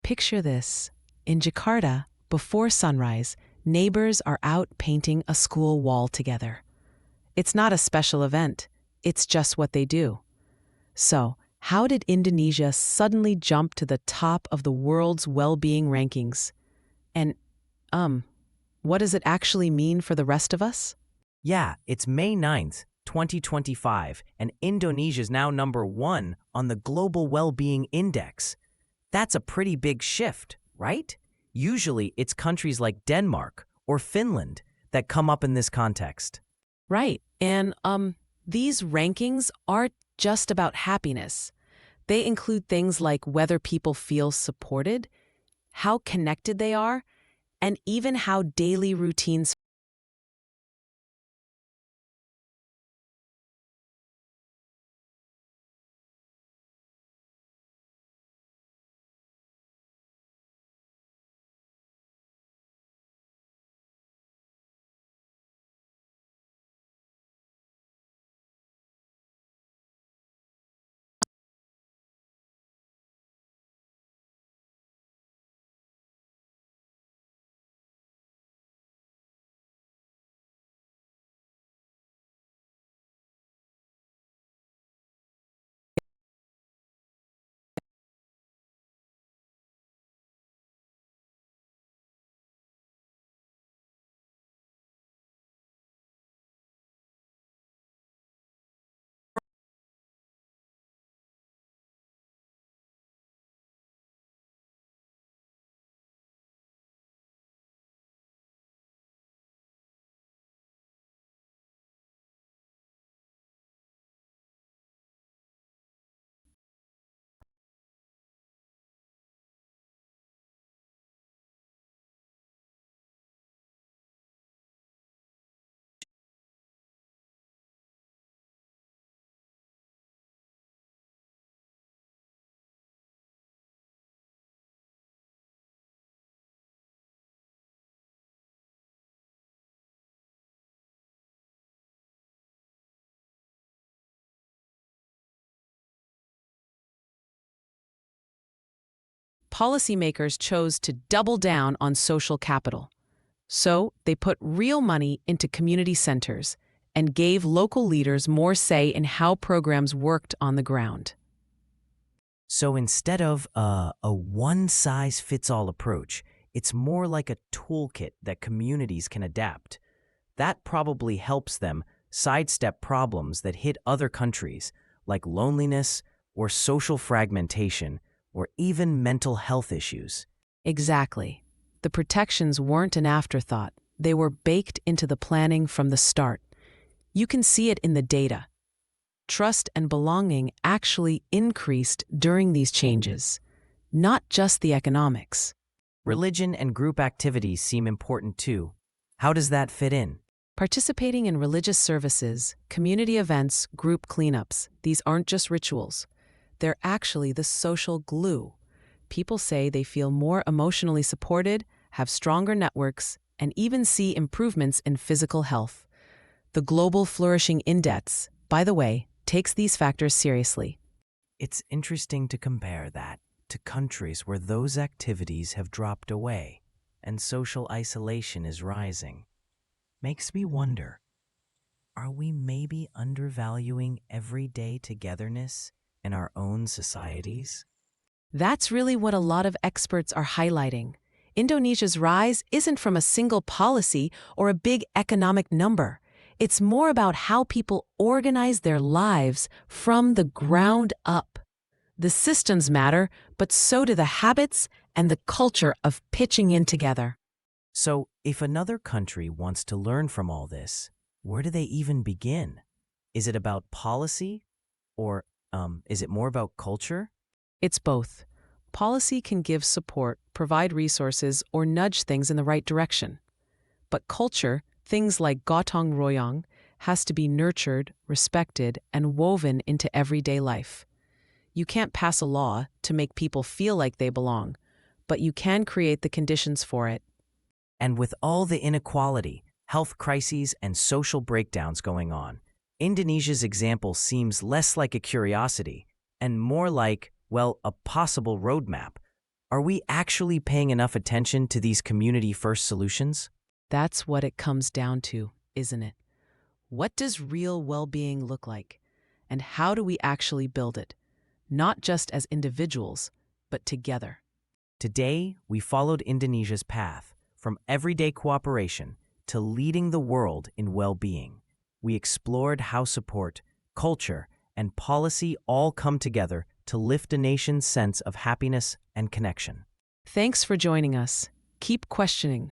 Picture this. In Jakarta, before sunrise, neighbors are out painting a school wall together. It's not a special event, it's just what they do. So, how did Indonesia suddenly jump to the top of the world's well-being rankings? And, what does it actually mean for the rest of us? Yeah, it's May 9th, 2025, and Indonesia's now #1 on the Global Wellbeing Index. That's a pretty big shift, right? Usually, it's countries like Denmark or Finland that come up in this context. Right. And these rankings aren't just about happiness. They include things like whether people feel supported, how connected they are, and even how daily routines. Policymakers chose to double down on social capital. So they put real money into community centers and gave local leaders more say in how programs worked on the ground. So instead of a one-size-fits-all approach, it's more like a toolkit that communities can adapt. That probably helps them sidestep problems that hit other countries, like loneliness or social fragmentation, or even mental health issues. Exactly. The protections weren't an afterthought. They were baked into the planning from the start. You can see it in the data. Trust and belonging actually increased during these changes, not just the economics. Religion and group activities seem important too. How does that fit in? Participating in religious services, community events, group cleanups, these aren't just rituals. They're actually the social glue. People say they feel more emotionally supported, have stronger networks, and even see improvements in physical health. The Global Flourishing Index, by the way, takes these factors seriously. It's interesting to compare that to countries where those activities have dropped away and social isolation is rising. Makes me wonder, are we maybe undervaluing everyday togetherness in our own societies? That's really what a lot of experts are highlighting. Indonesia's rise isn't from a single policy or a big economic number. It's more about how people organize their lives from the ground up. The systems matter, but so do the habits and the culture of pitching in together. So, if another country wants to learn from all this, where do they even begin? Is it about policy or is it more about culture? It's both. Policy can give support, provide resources, or nudge things in the right direction. But culture, things like gotong royong, has to be nurtured, respected, and woven into everyday life. You can't pass a law to make people feel like they belong, but you can create the conditions for it. And with all the inequality, health crises, and social breakdowns going on, Indonesia's example seems less like a curiosity and more like, well, a possible roadmap. Are we actually paying enough attention to these community-first solutions? That's what it comes down to, isn't it? What does real well-being look like? And how do we actually build it? Not just as individuals, but together. Today, we followed Indonesia's path from everyday cooperation to leading the world in well-being. We explored how support, culture, and policy all come together to lift a nation's sense of happiness and connection. Thanks for joining us. Keep questioning,